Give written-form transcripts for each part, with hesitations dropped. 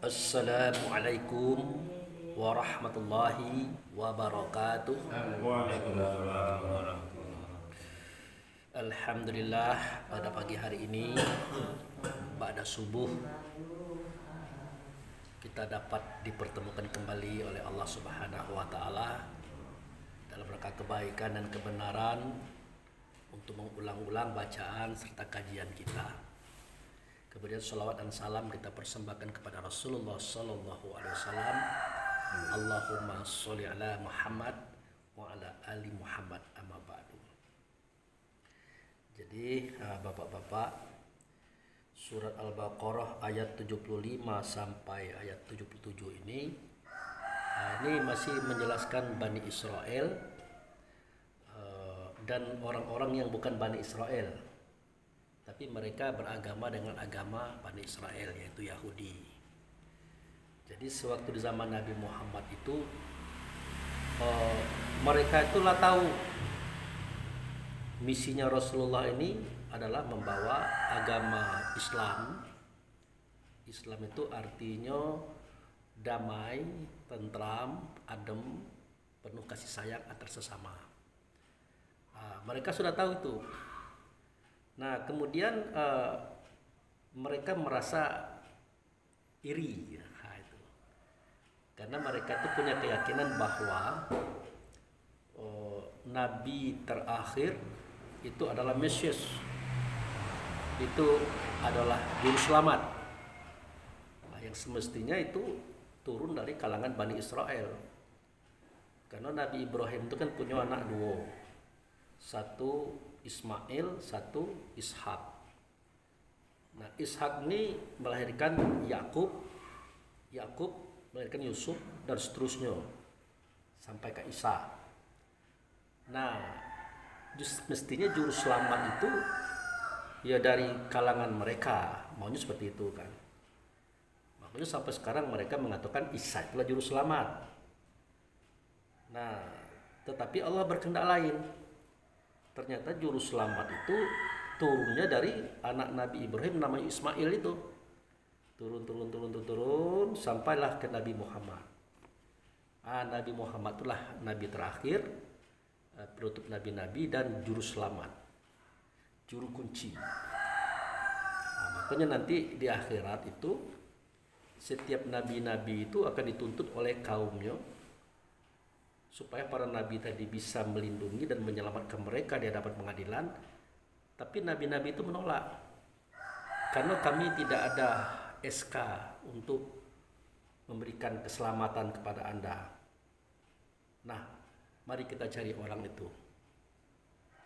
Assalamualaikum warahmatullahi wabarakatuh. Alhamdulillah, pada pagi hari ini pada subuh kita dapat dipertemukan kembali oleh Allah Subhanahu wa taala dalam rangka kebaikan dan kebenaran untuk mengulang-ulang bacaan serta kajian kita. Kemudian salawat dan salam kita persembahkan kepada Rasulullah Sallallahu Alaihi Wasallam. Allahumma sholli ala Muhammad wa ala ali Muhammad, amma ba'du. Jadi bapak-bapak, surat Al-Baqarah ayat 75 sampai ayat 77 ini masih menjelaskan Bani Israel dan orang-orang yang bukan Bani Israel, tapi mereka beragama dengan agama Bani Israel, yaitu Yahudi. Jadi sewaktu di zaman Nabi Muhammad itu mereka itulah tahu misinya Rasulullah ini adalah membawa agama Islam. Islam itu artinya damai, tentram, adem, penuh kasih sayang antar sesama. Mereka sudah tahu itu. Nah, kemudian mereka merasa iri, itu karena mereka itu punya keyakinan bahwa Nabi terakhir itu adalah Mesias, itu adalah juru selamat, yang semestinya itu turun dari kalangan Bani Israel, karena Nabi Ibrahim itu kan punya anak dua, satu Ismail, satu Ishak. Nah, Ishak ini melahirkan Yakub, Yakub melahirkan Yusuf, dan seterusnya sampai ke Isa. Nah, mestinya juru selamat itu ya dari kalangan mereka, maunya seperti itu kan. Makanya sampai sekarang mereka mengatakan Isa itulah juru selamat. Nah, tetapi Allah berkehendak lain. Ternyata juru selamat itu turunnya dari anak Nabi Ibrahim namanya Ismail itu. Turun sampailah ke Nabi Muhammad. Nabi Muhammad itulah nabi terakhir, penutup nabi-nabi dan juru selamat, juru kunci. Makanya nanti di akhirat itu setiap nabi-nabi itu akan dituntut oleh kaumnya supaya para nabi tadi bisa melindungi dan menyelamatkan mereka di hadapan pengadilan. Tapi nabi-nabi itu menolak, karena kami tidak ada SK untuk memberikan keselamatan kepada Anda. Nah, mari kita cari orang itu.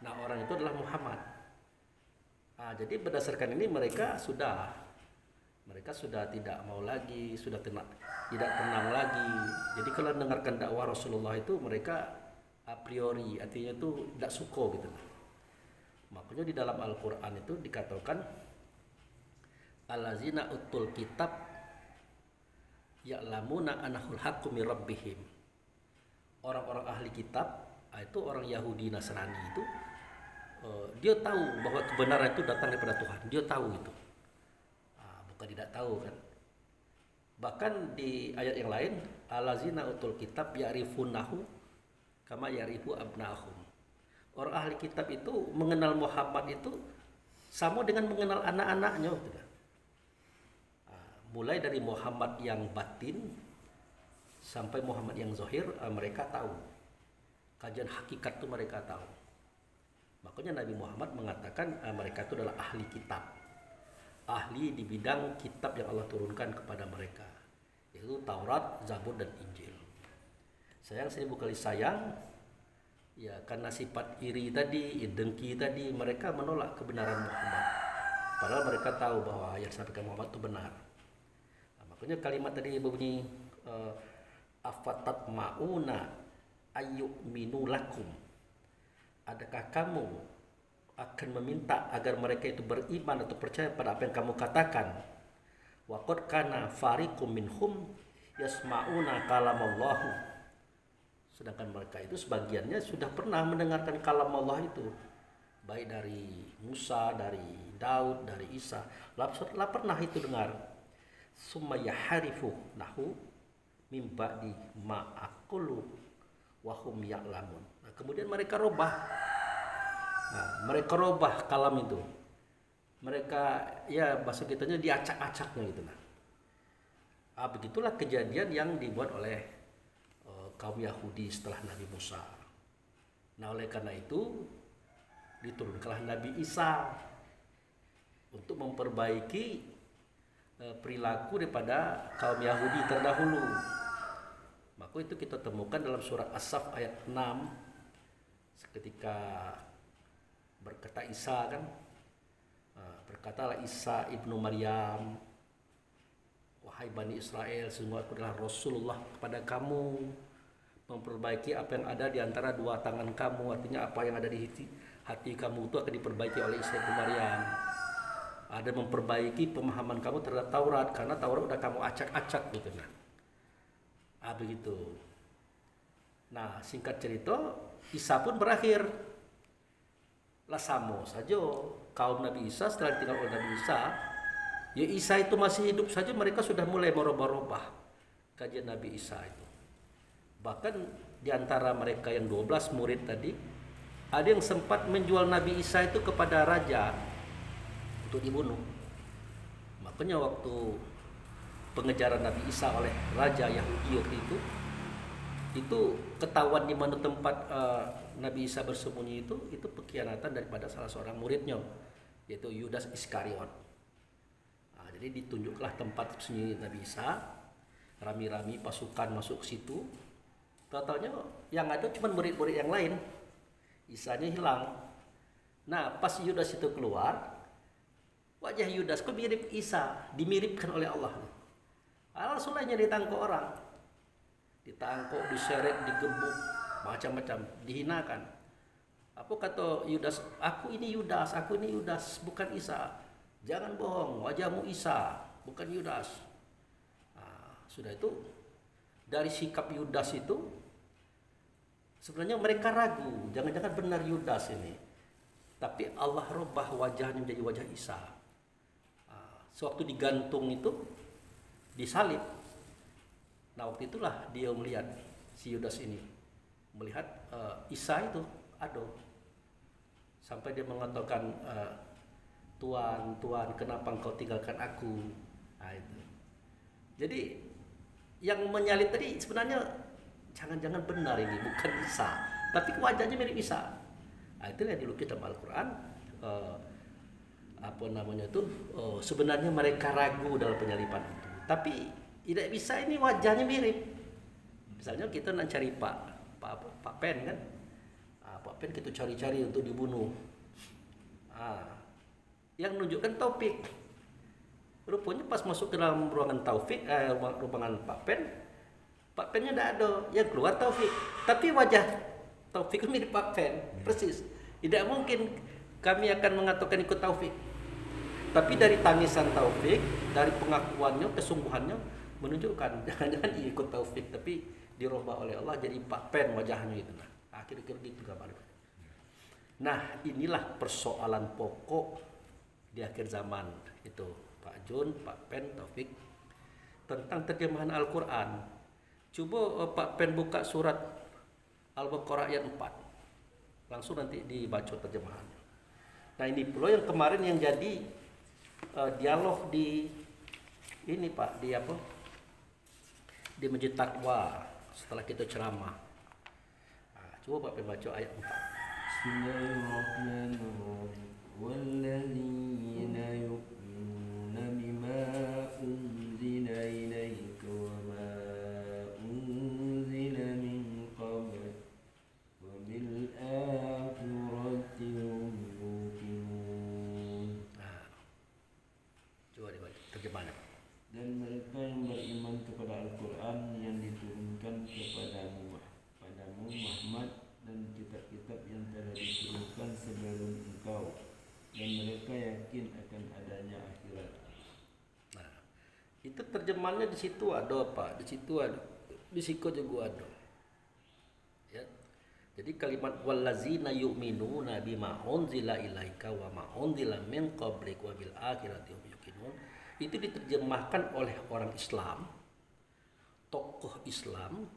Nah, orang itu adalah Muhammad. Jadi berdasarkan ini mereka sudah tidak mau lagi, sudah tidak tenang lagi. Jadi kalau mendengarkan dakwah Rasulullah itu mereka a priori artinya itu tidak suka gitu. Makanya di dalam Al-Quran itu dikatakan allazina utul kitab ya'lamuna annahul haqqu mir rabbihim. Orang-orang ahli kitab, itu orang Yahudi Nasrani itu dia tahu bahwa kebenaran itu datang daripada Tuhan. Dia tahu itu. Bukan tidak tahu kan. Bahkan di ayat yang lain, allazina utul kitab ya'rifunahu kama ya'rifu abnahum. Orang ahli kitab itu mengenal Muhammad itu sama dengan mengenal anak-anaknya gitu. Mulai dari Muhammad yang batin sampai Muhammad yang zahir, mereka tahu. Kajian hakikat itu mereka tahu. Makanya Nabi Muhammad mengatakan mereka itu adalah ahli kitab. Ahli di bidang kitab yang Allah turunkan kepada mereka, yaitu Taurat, Zabur, dan Injil. Sayang 1000 kali sayang, ya karena sifat iri tadi, dengki tadi, mereka menolak kebenaran Muhammad. Padahal mereka tahu bahwa yang disampaikan Muhammad itu benar. Makanya kalimat tadi berbunyi afatat mauna ayyuminu lakum. Adakah kamu akan meminta agar mereka itu beriman atau percaya pada apa yang kamu katakan? Wa qad kana fariqum minhum yasma'una kalamallahu. Sedangkan mereka itu sebagiannya sudah pernah mendengarkan kalam Allah itu. baik dari Musa, dari Daud, dari Isa, lah pernah itu dengar. summa yaharifu nahu mim ba'di ma aqulu wa hum ya'lamun. Nah, kemudian mereka robah. Nah, mereka robah kalam itu. Mereka ya bahasa kitanya diacak-acaknya gitu nah. Begitulah kejadian yang dibuat oleh kaum Yahudi setelah Nabi Musa. Nah, oleh karena itu diturunkanlah Nabi Isa untuk memperbaiki perilaku daripada kaum Yahudi terdahulu. Maka itu kita temukan dalam surat As-Saff ayat 6 ketika berkata Isa kan, berkatalah Isa ibnu Maryam, wahai Bani Israel, sungguh aku adalah Rasulullah kepada kamu, memperbaiki apa yang ada di antara dua tangan kamu. Artinya apa yang ada di hati kamu itu akan diperbaiki oleh Isa ibnu Maryam. Ada memperbaiki pemahaman kamu terhadap Taurat, karena Taurat udah kamu acak-acak gitu nah. Begitu. Nah, singkat cerita, Isa pun berakhir. Lah sama saja kaum Nabi Isa setelah ditinggal oleh Nabi Isa, ya Isa itu masih hidup saja mereka sudah mulai merubah-rubah kajian Nabi Isa itu. Bahkan di antara mereka yang 12 murid tadi, ada yang sempat menjual Nabi Isa itu kepada raja untuk dibunuh. Makanya waktu pengejaran Nabi Isa oleh raja Yahudi waktu itu ketahuan di mana tempat Nabi Isa bersembunyi itu pengkhianatan daripada salah seorang muridnya, yaitu Yudas Iskariot. Nah, jadi ditunjuklah tempat bersembunyi Nabi Isa, rami-rami pasukan masuk ke situ. Totalnya yang ada cuma murid-murid yang lain, Isanya hilang. Nah, pas Yudas itu keluar, wajah Yudas kok mirip Isa, dimiripkan oleh Allah. Langsung aja ditangkap orang, ditangkap, diseret, digebuk, macam-macam, dihinakan. Apa kata Yudas? Aku ini Yudas, bukan Isa. Jangan bohong, wajahmu Isa, bukan Yudas. Nah, sudah itu dari sikap Yudas itu sebenarnya mereka ragu, jangan-jangan benar Yudas ini. Tapi Allah rubah wajahnya menjadi wajah Isa. Sewaktu digantung itu, disalib. Nah, waktu itulah dia melihat, si Yudas ini melihat Isa itu ada. Sampai dia mengatakan, Tuhan, kenapa engkau tinggalkan aku? Nah, itu. Jadi yang menyalib tadi sebenarnya jangan-jangan benar ini bukan Isa, tapi wajahnya mirip Isa. Nah, itu yang dilukis dalam Al-Quran. Sebenarnya mereka ragu dalam penyaliban itu, tapi tidak bisa, ini wajahnya mirip. Misalnya kita nak cari Pak Pen kan, Pak Pen kita cari-cari untuk dibunuh. Yang menunjukkan Taufik, rupanya pas masuk ke dalam ruangan Taufik, ruangan Pak Pennya tidak ada, yang keluar Taufik. Tapi wajah Taufik mirip Pak Pen, persis. Tidak mungkin kami akan mengatakan ikut Taufik. Tapi dari tangisan Taufik, dari pengakuannya, kesungguhannya menunjukkan jangan-jangan ikut Taufik, tapi dirubah oleh Allah jadi Pak Pen wajahnya itu. Nah, akhir-akhir gitu gambar. Nah, inilah persoalan pokok di akhir zaman itu, Pak Jun, Pak Pen, Taufik, tentang terjemahan Al-Quran. Coba Pak Pen buka surat Al-Baqarah ayat 4, langsung nanti dibaca terjemahannya. Nah, ini pula yang kemarin yang jadi dialog di ini Pak, di apa? Di Masjid Taqwa setelah kita ceramah. Coba Pak Pen baca ayat 4. Bismillahirrahmanirrahim. Walladzina yu'minuna bima unzila ilaika wa ma unzila min qablik wa bil akhirati hum yuqinun. Coba dibaca terjemahannya. Dan mereka yang beriman kepada Al-Quran yang diturunkan kepadamu Muhammad, dan kitab-kitab yang telah diturunkan sebelum engkau, dan mereka yakin akan adanya akhirat. Nah, itu terjemahannya di situ ada Pak, di situ ada, di situ juga ada. Ya. Jadi kalimat wallazina yu'minuna bima unzila ilaika wa ma unzila min qablik wa bil akhirati hum yuqinun, itu diterjemahkan oleh orang Islam, tokoh Islam.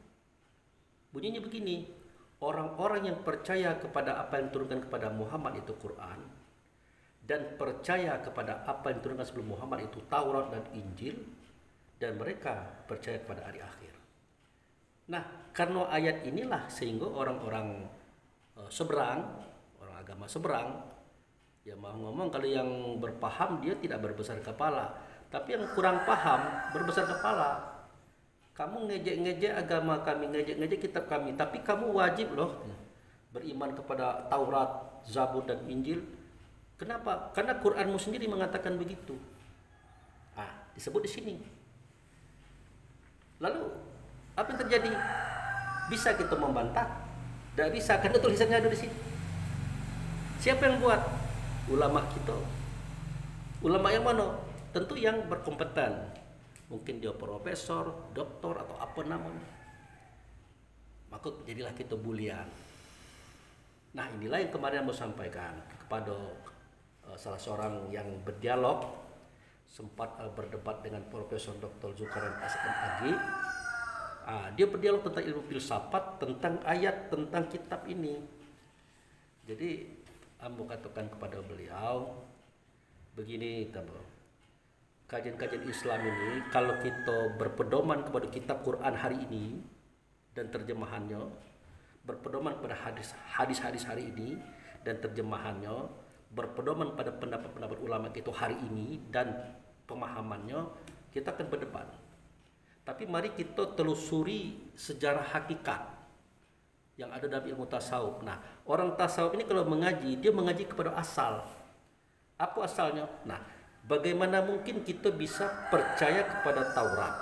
Bunyinya begini, orang-orang yang percaya kepada apa yang diturunkan kepada Muhammad itu Quran, dan percaya kepada apa yang diturunkan sebelum Muhammad itu Taurat dan Injil, dan mereka percaya kepada hari akhir. Nah, karena ayat inilah sehingga orang-orang seberang, orang agama seberang, ya mau ngomong kalau yang berpaham dia tidak berbesar kepala, tapi yang kurang paham berbesar kepala. Kamu ngejek-ngejek agama kami, ngejek-ngejek kitab kami, tapi kamu wajib loh beriman kepada Taurat, Zabur dan Injil. Kenapa? Karena Quranmu sendiri mengatakan begitu. Disebut di sini. Lalu apa yang terjadi? Bisa kita membantah? Tidak bisa, karena tulisannya ada di sini. Siapa yang buat? Ulama kita. Ulama yang mana? Tentu yang berkompeten. Mungkin dia profesor, doktor, atau apa namanya. Maka jadilah kita bulian. Nah, inilah yang kemarin mau sampaikan kepada salah seorang yang berdialog, sempat berdebat dengan Profesor Dr. Zulkarnain SMAG. Dia berdialog tentang ilmu filsafat, tentang ayat, tentang kitab ini. Jadi ambo katakan kepada beliau begini, kajian-kajian Islam ini kalau kita berpedoman kepada kitab Quran hari ini dan terjemahannya, berpedoman pada hadis-hadis hari ini dan terjemahannya, berpedoman pada pendapat-pendapat ulama kita hari ini dan pemahamannya, kita akan berdebat. Tapi mari kita telusuri sejarah hakikat yang ada dalam ilmu tasawuf. Nah, orang tasawuf ini kalau mengaji, dia mengaji kepada asal. Apa asalnya? Nah, bagaimana mungkin kita bisa percaya kepada Taurat?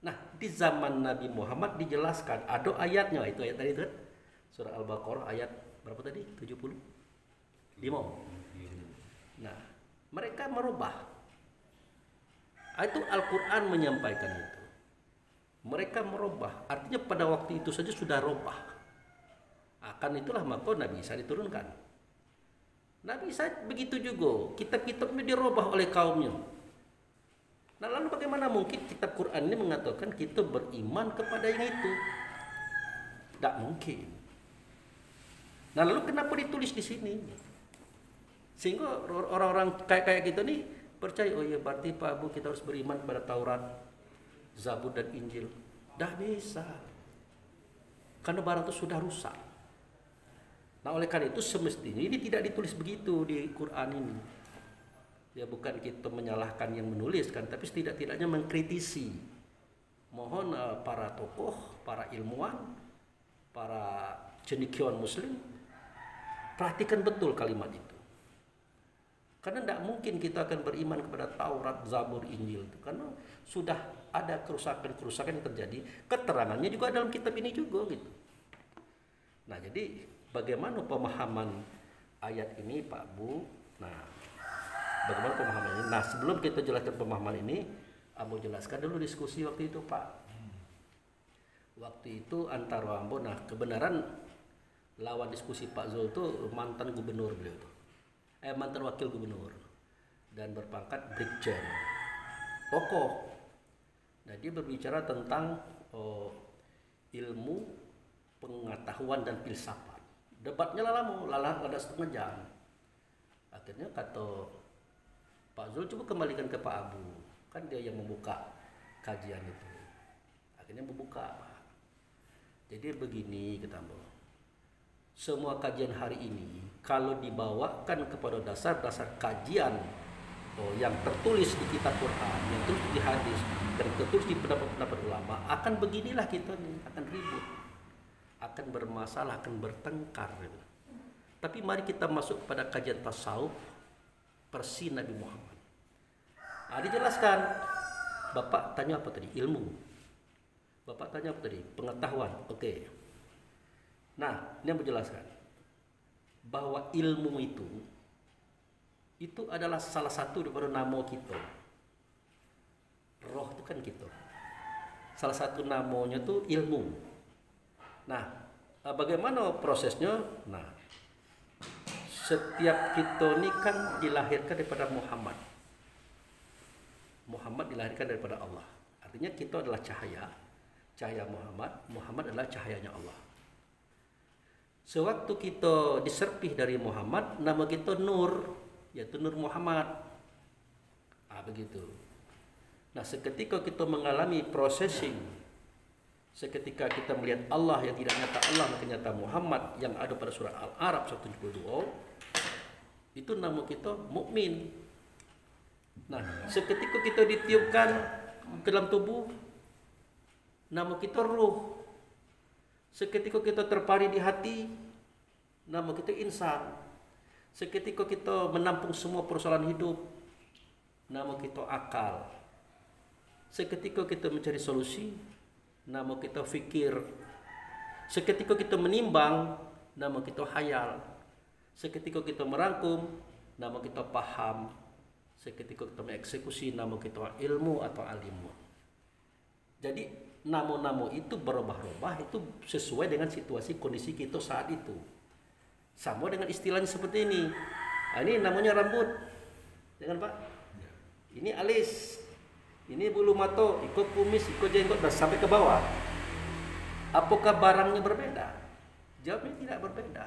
Nah, di zaman Nabi Muhammad dijelaskan, ada ayatnya, itu ayat tadi kan? Surah Al-Baqarah ayat berapa tadi? 75. Nah, mereka merubah. Itu Al-Quran menyampaikan itu. Mereka merubah, artinya pada waktu itu saja sudah rubah. Akan itulah maka Nabi Isa diturunkan. Nabi Isa begitu juga, kitab-kitabnya dirubah oleh kaumnya. Nah, lalu bagaimana mungkin kitab Quran ini mengatakan kita beriman kepada yang itu? Tidak mungkin. Nah, lalu kenapa ditulis di sini? Sehingga orang-orang kayak kita nih percaya, oh ya berarti Pak Abu kita harus beriman kepada Taurat, Zabur dan Injil. Dah bisa. Karena barang itu sudah rusak. Nah, oleh karena itu semestinya ini tidak ditulis begitu di Quran ini. Ya bukan kita menyalahkan yang menuliskan, tapi setidak-tidaknya mengkritisi. Mohon para tokoh, para ilmuwan, para cendekiawan muslim perhatikan betul kalimat itu. Karena tidak mungkin kita akan beriman kepada Taurat, Zabur, Injil itu. Karena sudah ada kerusakan-kerusakan yang terjadi. Keterangannya juga dalam kitab ini juga gitu. Nah, jadi bagaimana pemahaman ayat ini Pak Bu? Nah, bagaimana pemahaman ini? Nah, sebelum kita jelaskan pemahaman ini, Ambo jelaskan dulu diskusi waktu itu Pak. Waktu itu antara Ambo, nah kebenaran lawan diskusi Pak Zul itu mantan gubernur beliau itu. Mantan wakil gubernur dan berpangkat brigjen, tokoh. Nah, dia berbicara tentang ilmu pengetahuan dan filsafat. Debatnya lama, ada setengah jam. Akhirnya kata Pak Zul, coba kembalikan ke Pak Abu, kan dia yang membuka kajian itu. Akhirnya membuka Pak. Jadi begini kita mau. Semua kajian hari ini kalau dibawakan kepada dasar-dasar kajian yang tertulis di kitab Quran, yang tertulis di hadis, dan tertulis di pendapat-pendapat ulama, akan beginilah kita nih, akan ribut, akan bermasalah, akan bertengkar gitu. Tapi mari kita masuk kepada kajian tasawuf versi Nabi Muhammad. Dijelaskan. Bapak tanya apa tadi? Ilmu. Bapak tanya apa tadi? Pengetahuan. Oke. Nah, ini yang menjelaskan bahwa ilmu itu adalah salah satu daripada nama kita. Roh itu kan kita. Salah satu namanya itu ilmu. Nah, bagaimana prosesnya? Nah, setiap kita ini kan dilahirkan daripada Muhammad. Muhammad dilahirkan daripada Allah. Artinya kita adalah cahaya Muhammad, Muhammad adalah cahayanya Allah. Sewaktu kita diserpih dari Muhammad, nama kita Nur, yaitu Nur Muhammad. Begitu. Nah, seketika kita mengalami processing, seketika kita melihat Allah yang tidak nyata Allah, maka nyata Muhammad yang ada pada surah Al-A'raf 172, itu nama kita mukmin. Nah, seketika kita ditiupkan ke dalam tubuh, nama kita ruh. Seketika kita terpari di hati, nama kita insan. Seketika kita menampung semua persoalan hidup, nama kita akal. Seketika kita mencari solusi, nama kita fikir. Seketika kita menimbang, nama kita hayal. Seketika kita merangkum, nama kita paham. Seketika kita mengeksekusi, nama kita ilmu atau alimu. Jadi nama-nama itu berubah-ubah, itu sesuai dengan situasi kondisi kita saat itu. Sama dengan istilahnya seperti ini. Ini namanya rambut, jangan Pak. Ini alis, ini bulu mata, ikut kumis, ikut jenggot, dan sampai ke bawah. Apakah barangnya berbeda? Jawabnya tidak berbeda.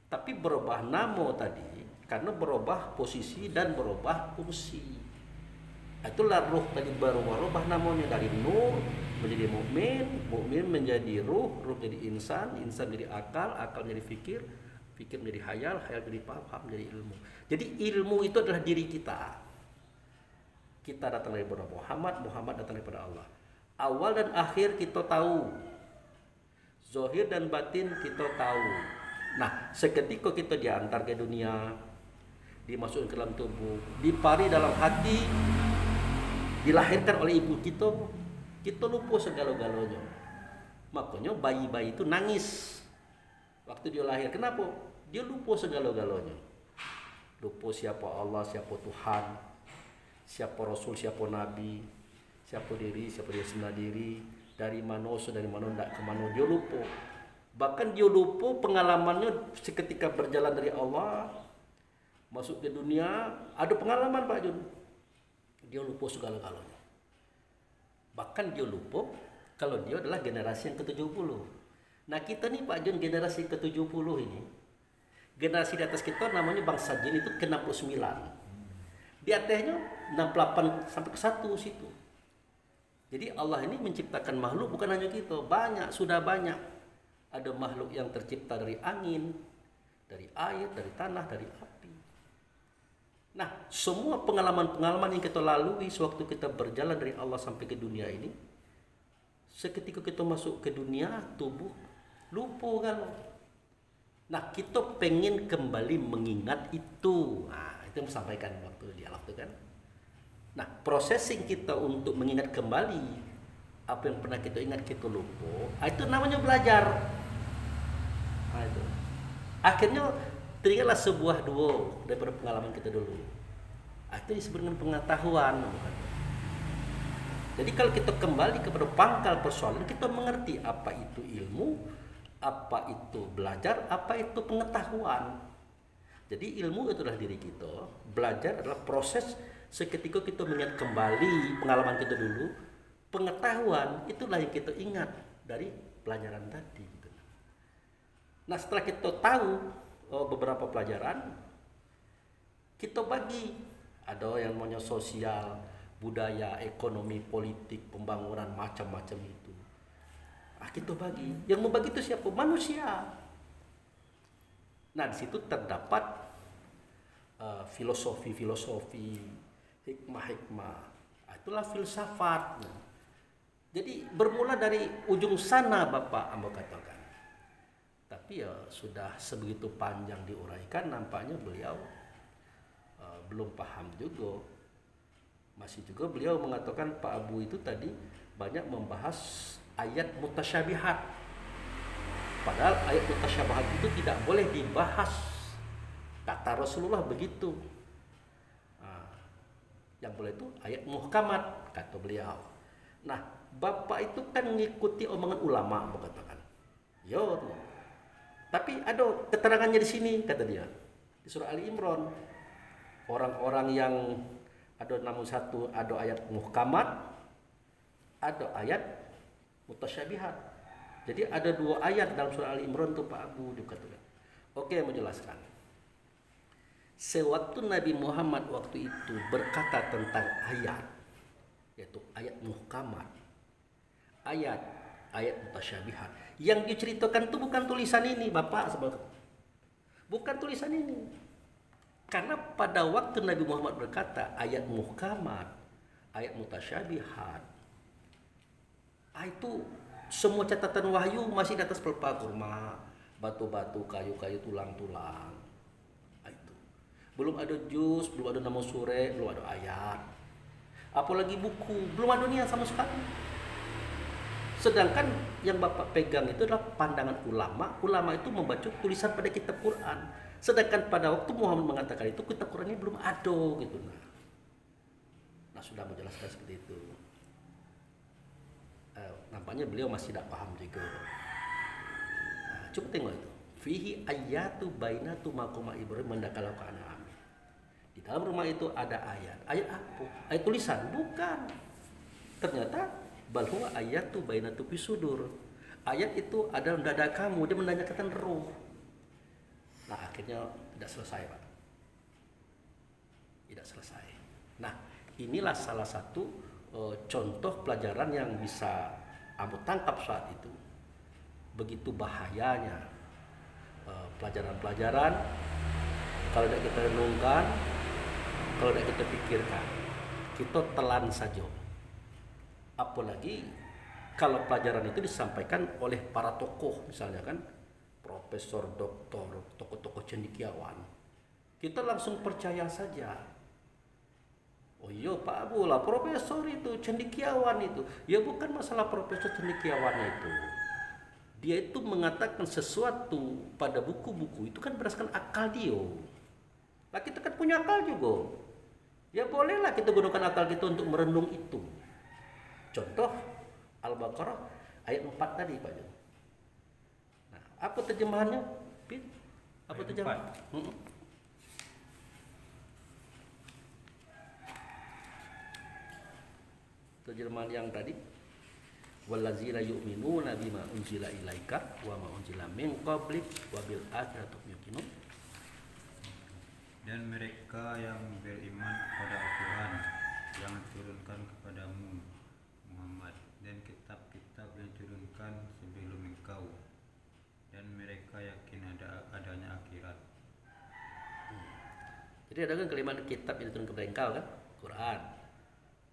Tapi berubah nama tadi karena berubah posisi dan berubah fungsi. Itulah ruh tadi berubah namanya dari nur menjadi mukmin, mukmin menjadi ruh, ruh menjadi insan, insan menjadi akal, akal menjadi fikir, fikir menjadi hayal, hayal menjadi paham, menjadi ilmu. Jadi ilmu itu adalah diri kita. Kita datang daripada Muhammad, Muhammad datang daripada Allah. Awal dan akhir kita tahu. Zahir dan batin kita tahu. Nah, seketika kita diantar ke dunia, dimasukkan ke dalam tubuh, dipari dalam hati, dilahirkan oleh ibu kita, kita lupa segala-galanya. Makanya bayi-bayi itu nangis waktu dia lahir. Kenapa? Dia lupa segala-galanya. Lupa siapa Allah, siapa Tuhan, siapa Rasul, siapa Nabi, siapa diri, siapa dia sendiri, dari mana, dari mana, tidak kemana, dia lupa. Bahkan dia lupa pengalamannya seketika berjalan dari Allah, masuk ke dunia, ada pengalaman Pak Jun. Dia lupa segala-galanya. Bahkan dia lupa kalau dia adalah generasi yang ke-70. Nah kita nih Pak Jun, generasi ke-70 ini, generasi di atas kita namanya bangsa jin itu ke-69. Di atasnya 68 sampai ke 1 situ. Jadi Allah ini menciptakan makhluk bukan hanya kita, banyak, sudah banyak. Ada makhluk yang tercipta dari angin, dari air, dari tanah, dari api. Nah, semua pengalaman-pengalaman yang kita lalui sewaktu kita berjalan dari Allah sampai ke dunia ini, seketika kita masuk ke dunia, tubuh lupa kan. Nah, kita pengen kembali mengingat itu. Nah, itu yang sampaikan waktu dialog itu kan. Nah, processing kita untuk mengingat kembali apa yang pernah kita ingat kita lupa, itu namanya belajar. Nah, itu. Akhirnya teringatlah sebuah dua daripada pengalaman kita dulu. Itu disebut dengan pengetahuan. Jadi kalau kita kembali kepada pangkal persoalan, kita mengerti apa itu ilmu, apa itu belajar, apa itu pengetahuan. Jadi ilmu itu adalah diri kita, belajar adalah proses seketika kita mengingat kembali pengalaman kita dulu, pengetahuan itulah yang kita ingat dari pelajaran tadi. Nah setelah kita tahu beberapa pelajaran, kita bagi, ada yang namanya sosial, budaya, ekonomi, politik, pembangunan, macam-macam itu. Kita bagi, yang membagi itu siapa? Manusia. Nah di situ terdapat filosofi-filosofi, hikmah-hikmah, itulah filsafat. Jadi bermula dari ujung sana Bapak Ambo katakan. Tapi ya sudah sebegitu panjang diuraikan, nampaknya beliau belum paham juga. Masih juga beliau mengatakan Pak Abu itu tadi banyak membahas ayat mutasyabihat. Padahal ayat mutasyabihat itu tidak boleh dibahas. Kata Rasulullah begitu. Yang boleh itu ayat muhkamat, kata beliau. Nah, Bapak itu kan mengikuti omongan ulama, mengatakan. Yo, tapi ada keterangannya di sini, kata dia. Di surah Ali Imran. Orang-orang yang Ada namun satu, ada ayat muhkamat, ada ayat mutasyabihat. Jadi ada 2 ayat dalam surah Ali Imran itu Pak Abu dikatakan. Oke, mau jelaskan. Sewaktu Nabi Muhammad waktu itu berkata tentang ayat, yaitu ayat muhkamat, ayat mutasyabihat, yang diceritakan itu bukan tulisan ini, Bapak, bukan tulisan ini. Karena pada waktu Nabi Muhammad berkata ayat muhkamat, ayat mutasyabihat, itu semua catatan wahyu masih di atas pelepah kurma, batu-batu, kayu-kayu, tulang-tulang. Itu belum ada juz, belum ada nama sure, belum ada ayat, apalagi buku, belum ada niat sama sekali. Sedangkan yang Bapak pegang itu adalah pandangan ulama. Ulama itu membaca tulisan pada kitab Quran. Sedangkan pada waktu Muhammad mengatakan itu kitab Quran ini belum ada gitu. Nah sudah menjelaskan seperti itu. Nampaknya beliau masih tidak paham juga. Nah, coba tengok itu. Fihi ayatu bainatu maqama Ibrahim mandakalau kana amin. Di dalam rumah itu ada ayat. Ayat apa? Ayat tulisan? Bukan. Ternyata bal huwa ayatu bainatu bisudur. Ayat itu ada dalam dada kamu, dia menanyakan roh. Nah, akhirnya tidak selesai, Pak. Tidak selesai. Nah, inilah salah satu contoh pelajaran yang bisa Abu tangkap saat itu. Begitu bahayanya pelajaran-pelajaran kalau tidak kita renungkan, kalau tidak kita pikirkan, kita telan saja. Apalagi kalau pelajaran itu disampaikan oleh para tokoh, misalnya kan profesor, doktor, tokoh-tokoh cendekiawan, kita langsung percaya saja. Oh iya Pak Abu lah profesor itu cendekiawan itu. Ya bukan masalah profesor cendekiawan itu. Dia itu mengatakan sesuatu pada buku-buku itu kan berdasarkan akal dia. Nah kita kan punya akal juga. Ya bolehlah kita gunakan akal kita untuk merenung itu. Contoh Al-Baqarah ayat 4 tadi Pak Jo. Nah, apa terjemahannya? Apa terjemahan? Terjemahan yang tadi wallazina yu'minuna bima unzila ilaika wa ma unzila min qablik wa bil akhirati yuqinun. Dan mereka yang beriman kepada Al-Quran yang diturunkan kepadamu Muhammad dan kitab-kitab yang diturunkan sebelum engkau, dan mereka yakin adanya akhirat. Jadi ada kan kalimat kitab yang diturunkan kepada engkau kan? Quran.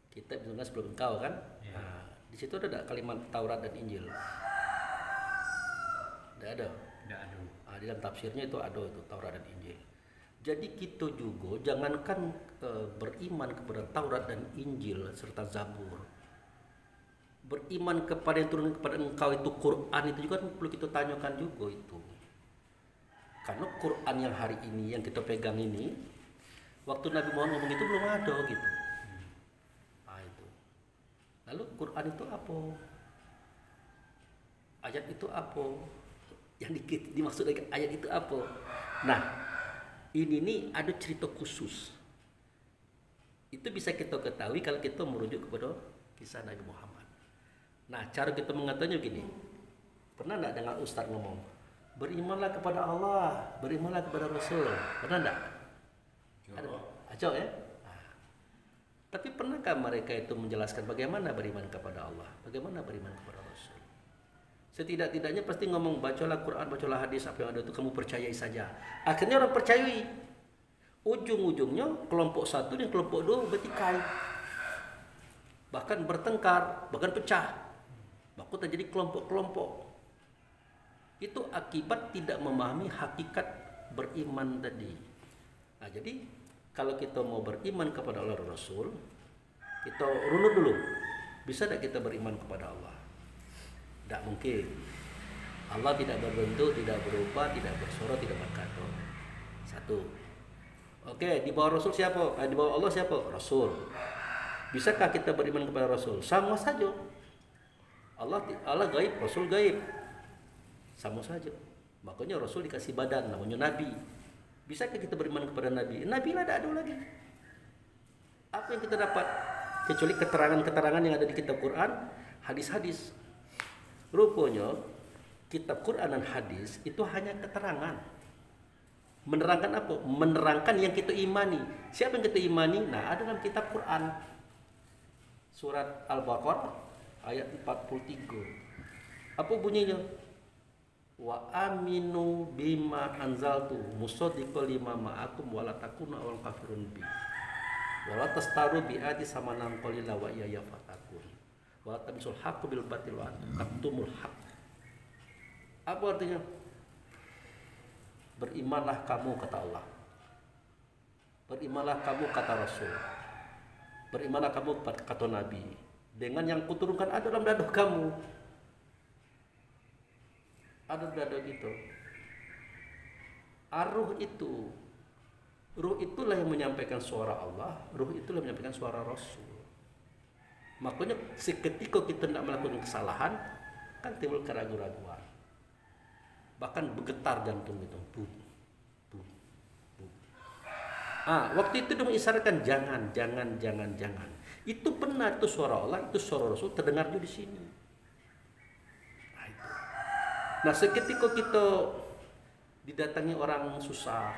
Kitab diturunkan sebelum engkau kan? Ya. Nah, di situ ada kalimat Taurat dan Injil. Tidak ada. Tidak ada. Nah, di dalam tafsirnya itu ada itu Taurat dan Injil. Jadi kita juga jangankan beriman kepada Taurat dan Injil serta Zabur. Beriman kepada yang turun kepada engkau itu Quran itu juga perlu kita tanyakan juga itu. Karena Quran yang hari ini yang kita pegang ini, waktu Nabi Muhammad ngomong itu belum ada gitu. Nah itu. Lalu Quran itu apa? Ayat itu apa? Yang dimaksud dengan ayat itu apa? Nah, ini nih ada cerita khusus. Itu bisa kita ketahui kalau kita merujuk kepada kisah Nabi Muhammad. Nah, cara kita mengatakannya begini. Pernah enggak dengar Ustaz ngomong, berimanlah kepada Allah, berimanlah kepada Rasul? Pernah enggak? Ada. Acau ya? Nah. Tapi pernahkah mereka itu menjelaskan bagaimana beriman kepada Allah? Bagaimana beriman kepada Rasul? Setidak-tidaknya pasti ngomong, bacalah Quran, bacalah hadis, apa yang ada itu kamu percayai saja. Akhirnya orang percayai. Ujung-ujungnya kelompok satu dan kelompok dua bertikai. Bahkan bertengkar, bahkan pecah. Bahkan terjadi kelompok-kelompok. Itu akibat tidak memahami hakikat beriman tadi. Nah, jadi kalau kita mau beriman kepada Allah Rasul, kita runut dulu. Bisa tidak kita beriman kepada Allah? Tidak mungkin. Allah tidak berbentuk, tidak berupa, tidak bersuara, tidak berkata. Satu. Oke, di bawah Rasul siapa? Di bawah Allah siapa? Rasul. Bisakah kita beriman kepada Rasul? Sama saja. Allah gaib, Rasul gaib. Sama saja. Makanya Rasul dikasih badan, namanya Nabi. Bisakah kita beriman kepada Nabi? Nabi lah tidak ada lagi. Apa yang kita dapat? Kecuali keterangan-keterangan yang ada di kitab Quran, hadis-hadis. Rupanya kitab Quran dan hadis itu hanya keterangan. Menerangkan apa? Menerangkan yang kita imani. Siapa yang kita imani? Nah, ada dalam kitab Quran. Surat Al-Baqarah ayat 43. Apa bunyinya? Wa aminu bima anzaltu musaddiqan lima ma'akum wa la takuna awal kafirun bi. Wa la tastaru bi adi samanan qalila wa ya fatakun. Wa tamsul haqqu bil batil wa taktumul haqq. Apa artinya? Berimanlah kamu kata Allah. Berimanlah kamu kata Rasul. Berimanlah kamu kata Nabi. Dengan yang kuturunkan ada dalam dada kamu. Ada dada gitu. Ruh itu. Ruh itulah yang menyampaikan suara Allah. Ruh itulah yang menyampaikan suara Rasul. Makanya seketika kita tidak melakukan kesalahan, kan timbul keraguan-raguan. Bahkan bergetar jantung itu. Waktu itu dia mengisyaratkan jangan. Itu benar, itu suara Allah, itu suara Rasul terdengar di sini. Nah, seketika kita didatangi orang susah,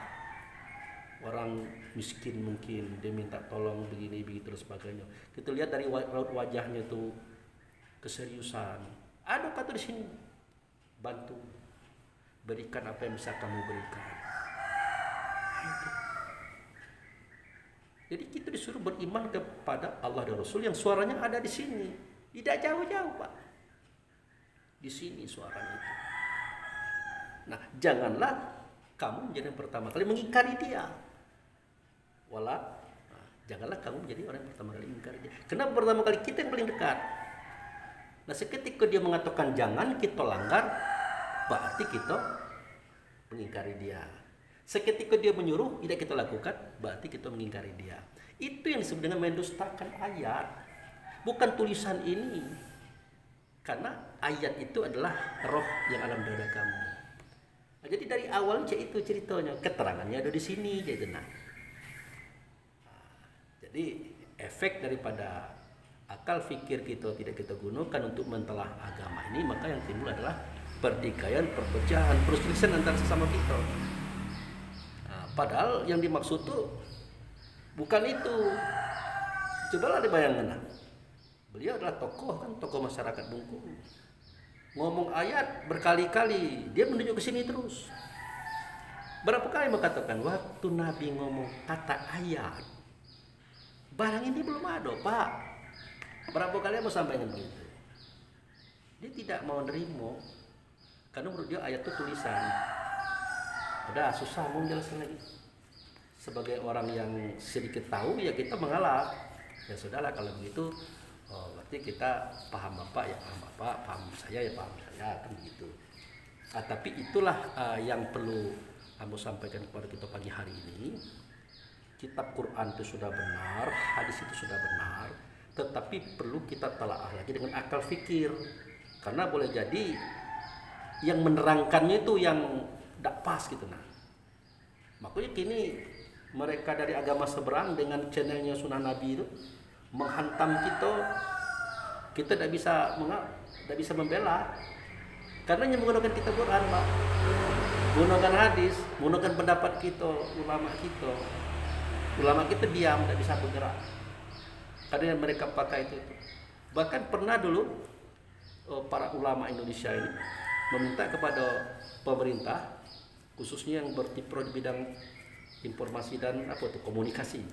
orang miskin mungkin, dia minta tolong begini begitu dan sebagainya. Kita lihat dari wajahnya itu keseriusan. Ada kata di sini, bantu. Berikan apa yang bisa kamu berikan. Jadi kita disuruh beriman kepada Allah dan Rasul yang suaranya ada di sini. Tidak jauh-jauh, Pak. Di sini suaranya itu. Nah, janganlah kamu menjadi yang pertama kali mengingkari dia. Janganlah kamu menjadi orang yang pertama kali mengingkari dia. Kenapa pertama kali kita yang paling dekat? Nah, seketika dia mengatakan jangan, kita langgar, berarti kita mengingkari dia. Seketika dia menyuruh tidak kita lakukan, berarti kita mengingkari dia. Itu yang disebut dengan mendustakan ayat, bukan tulisan ini. Karena ayat itu adalah roh yang alam dada kamu. Nah, jadi dari awal itu ceritanya, keterangannya ada di sini, jadi jadi efek daripada akal fikir kita tidak kita gunakan untuk mentelah agama ini, maka yang timbul adalah pertikaian, perpecahan, perselisihan antara sesama kita. Padahal yang dimaksud tuh bukan itu. Cobalah dibayangkan. Beliau adalah tokoh masyarakat Bungkulu. Ngomong ayat berkali-kali, dia menunjuk ke sini terus. Berapa kali mengatakan waktu Nabi ngomong kata ayat, barang ini belum ada, Pak. Berapa kali mau sampaikan begitu? Dia tidak mau nerima, karena menurut dia ayat itu tulisan. Udah susah mau menjelaskan lagi. Sebagai orang yang sedikit tahu, ya kita mengalah. Ya sudahlah kalau begitu, berarti kita paham Bapak ya paham Bapak, paham saya ya paham saya, kan begitu. Tapi itulah yang perlu kamu sampaikan kepada kita pagi hari ini. Kitab Quran itu sudah benar, hadis itu sudah benar, tetapi perlu kita telaah lagi dengan akal fikir. Karena boleh jadi yang menerangkannya itu yang tidak pas gitu. Nah, makanya kini mereka dari agama seberang dengan channelnya Sunnah Nabi itu menghantam kita tidak bisa membela, karena yang menggunakan kitab Quran, Pak, menggunakan hadis, menggunakan pendapat kita, ulama kita diam, tidak bisa bergerak karena mereka pakai itu. Bahkan pernah dulu para ulama Indonesia ini meminta kepada pemerintah, khususnya yang berkiprah di bidang informasi dan komunikasi,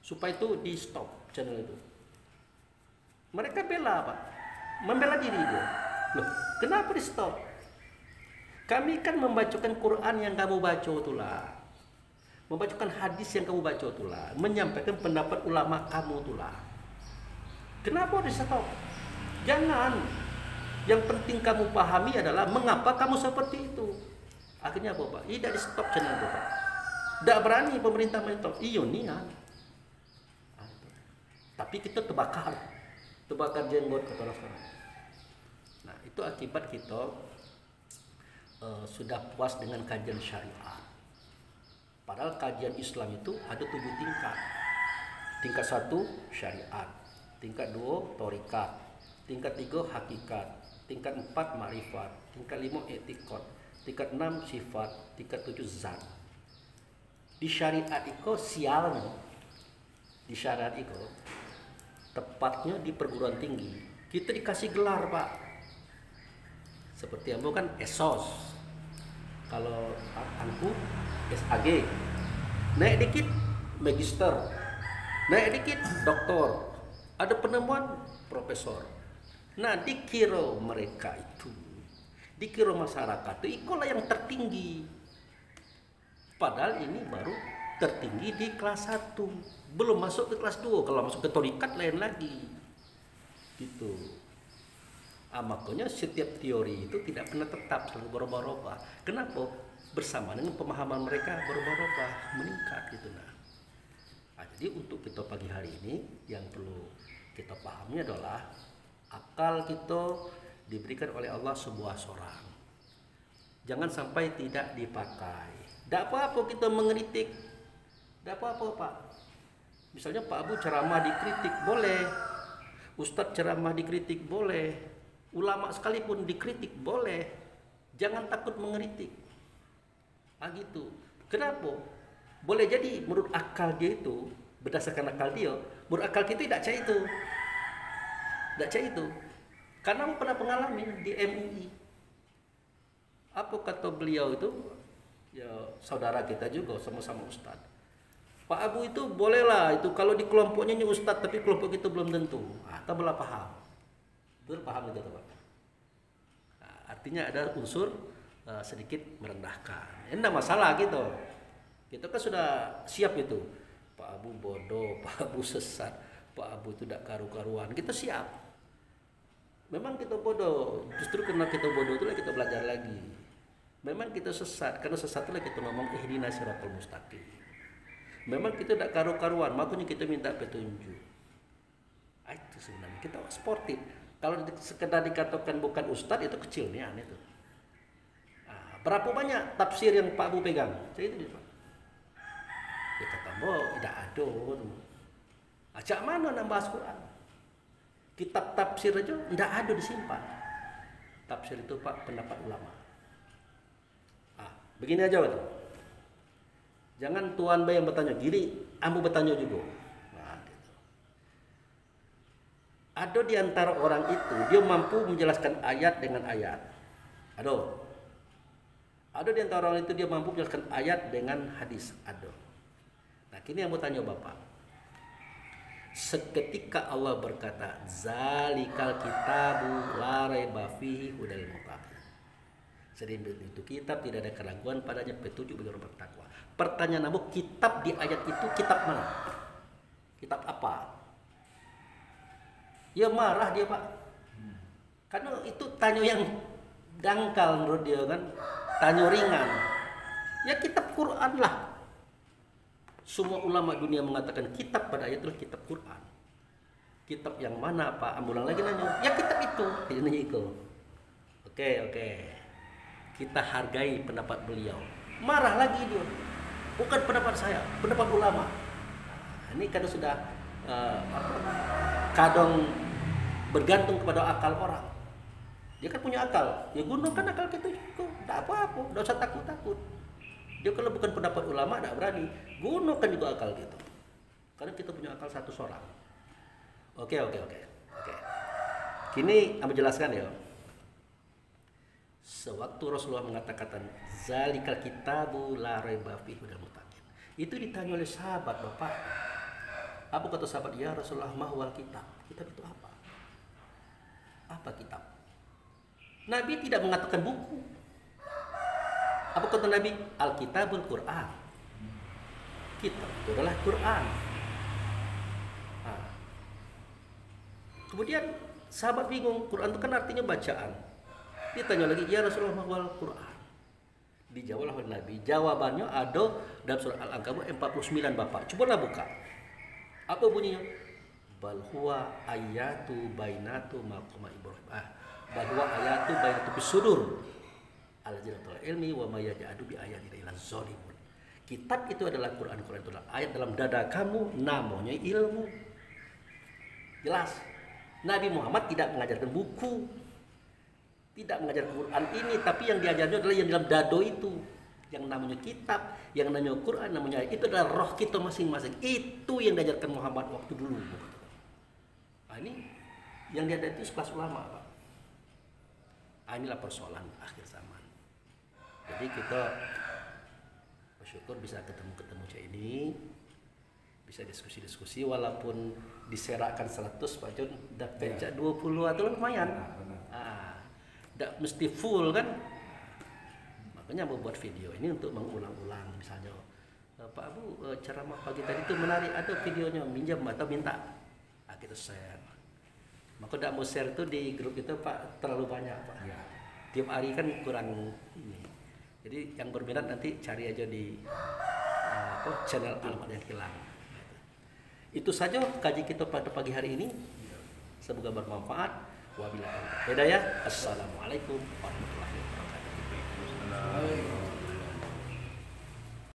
supaya itu di stop channel itu. Mereka bela, Pak, membela diri dia. Loh, kenapa di stop? Kami kan membacakan Quran yang kamu baca itulah, membacakan hadis yang kamu baca itulah, menyampaikan pendapat ulama kamu itulah. Kenapa di stop? Jangan. Yang penting kamu pahami adalah mengapa kamu seperti itu. Akhirnya apa, Pak? Tidak di stop channel itu, Pak. Tidak berani pemerintah menstop. Iyo nian. Tapi kita terbakar jenggot kata sekarang. Nah, itu akibat kita sudah puas dengan kajian syariat. Padahal kajian Islam itu ada 7 tingkat. Tingkat 1 syariat, tingkat 2 torikat, tingkat 3 hakikat, tingkat 4 makrifat, tingkat 5 etikot, tingkat 6 sifat, tingkat 7 zat. Di syariat itu sialnya, di syariat itu tepatnya di perguruan tinggi kita dikasih gelar Pak, seperti ambo kan esos, kalau aku SAG, naik dikit magister, naik dikit doktor, ada penemuan profesor. Nah dikira mereka itu, dikira masyarakat itu ikolah yang tertinggi, padahal ini baru tertinggi di kelas 1, belum masuk ke kelas 2. Kalau masuk ke torikat lain lagi gitu. Makanya setiap teori itu tidak pernah tetap, selalu berubah-ubah. Kenapa? Bersamaan dengan pemahaman mereka berubah-ubah, meningkat gitu. Jadi untuk kita pagi hari ini yang perlu kita pahami adalah akal kita diberikan oleh Allah sebuah seorang. Jangan sampai tidak dipakai. Tidak apa-apa kita mengkritik, tidak apa-apa Pak. Misalnya Pak Abu ceramah dikritik boleh, Ustadz ceramah dikritik boleh, ulama sekalipun dikritik boleh. Jangan takut mengkritik. Gitu. Kenapa? Boleh jadi menurut akal dia itu, berdasarkan akal dia, menurut akal kita tidak cah itu. Tidak cah itu. Karena aku pernah mengalami di MUI. Apa kata beliau itu? Ya saudara kita juga, sama-sama ustadz. Pak Abu itu bolehlah itu kalau di kelompoknya ini ustadz, tapi kelompok itu belum tentu. Kita belah paham. Betul paham itu Pak. Artinya ada unsur sedikit merendahkan. Ini tidak masalah gitu. Kita kan sudah siap itu. Pak Abu bodoh, Pak Abu sesat, Pak Abu itu tidak karu-karuan. Kita siap. Memang kita bodoh. Justru karena kita bodoh itulah kita belajar lagi. Memang kita sesat, karena sesat itulah kita ngomong ihdinas siratal mustaqim. Memang kita tidak karu-karuan, makanya kita minta petunjuk. Itu sebenarnya kita sportif. Kalau sekedar dikatakan bukan ustadz itu kecil nih aneh tuh. Berapa banyak tafsir yang Pak Abu pegang? Saya itu dia Pak. Dia kata, tidak ada. Ajak mana nak bahas Quran? Kitab tafsir aja tidak ada disimpan. Tafsir itu Pak pendapat ulama. Begini aja Pak. Jangan tuan bayi yang bertanya, gini, ambu bertanya juga. Gitu. Ada di antara orang itu, dia mampu menjelaskan ayat dengan ayat. Ada di antara orang itu dia mampu menjelaskan ayat dengan hadis. Nah, kini yang bertanya Bapak. Seketika Allah berkata, zalikal kitabu la raiba fihi hudal muttaqin. Sedemikian itu kitab tidak ada keraguan padanya, petunjuk bagi orang bertakwa. Pertanyaan Abu, kitab di ayat itu kitab mana? Kitab apa? Ya marah dia Pak. Karena itu tanya yang dangkal menurut dia kan, tanya ringan. Ya kitab Quran lah. Semua ulama dunia mengatakan kitab pada ayat itu kitab Quran. Kitab yang mana Pak? Ambulang lagi nanya. Ya kitab itu. Ini itu. Oke. Kita hargai pendapat beliau. Marah lagi dia. Bukan pendapat saya, pendapat ulama. Ini kadang sudah kadang bergantung kepada akal orang. Dia kan punya akal. Ya gunakan akal kita juga. Tidak apa-apa. Tidak usah takut-takut. Dia kalau bukan pendapat ulama tidak berani. Gunakan juga akal gitu. Karena kita punya akal satu seorang. Oke. Kini aku jelaskan ya. Sewaktu Rasulullah mengatakan zalikal kitabu la raiba fihi hudal muttaqin. Itu ditanya oleh sahabat, Bapak. Apa kata sahabat? Ya Rasulullah, mahwal kitab. Kitab itu apa? Apa kitab? Nabi tidak mengatakan buku. Apa kata Nabi? Alkitabul Quran. Kitab itu adalah Quran. Kemudian sahabat bingung, Quran itu kan artinya bacaan. Dia tanya lagi, ya Rasulullah, mahwal Quran. Dijawablah oleh Nabi. Jawabannya ada dalam surah Al-Ankabut 49 Bapak. Cobalah buka. Apa bunyinya? Bal huwa ayatu bainatu maqama Ibrahim. Bal huwa ayatu bainatu bisudur. Al-jinatul ilmi wa ma yaj'adu bi ayatina ila zalimun. Kitab itu adalah Quran, Quran itu adalah ayat dalam dada kamu, namanya ilmu. Jelas. Nabi Muhammad tidak mengajarkan buku, tidak mengajarkan Quran ini, tapi yang diajarnya adalah yang dalam dado itu, yang namanya kitab, yang namanya Quran, namanya ayat. Itu adalah roh kita masing-masing. Itu yang diajarkan Muhammad waktu dulu. Nah, ini yang diajarkan itu sekelas ulama, Pak. Nah, inilah persoalan akhir zaman. Jadi kita bersyukur bisa ketemu cak ini, bisa diskusi-diskusi walaupun diserakkan 100 Pak Jun, dapat cak 20 atau lumayan. Tidak mesti full kan. Makanya membuat video ini untuk mengulang-ulang, misalnya Pak Abu ceramah pagi tadi itu menarik, ada videonya, minjam atau minta. Nah, kita share. Maka tidak mau share itu di grup itu Pak terlalu banyak Pak. Tiap hari kan kurang ini. Jadi yang berminat nanti cari aja di channel Alamat yang Hilang. Itu saja kaji kita pada pagi hari ini. Semoga bermanfaat. Wabillahi taufiq. Assalamualaikum warahmatullahi wabarakatuh.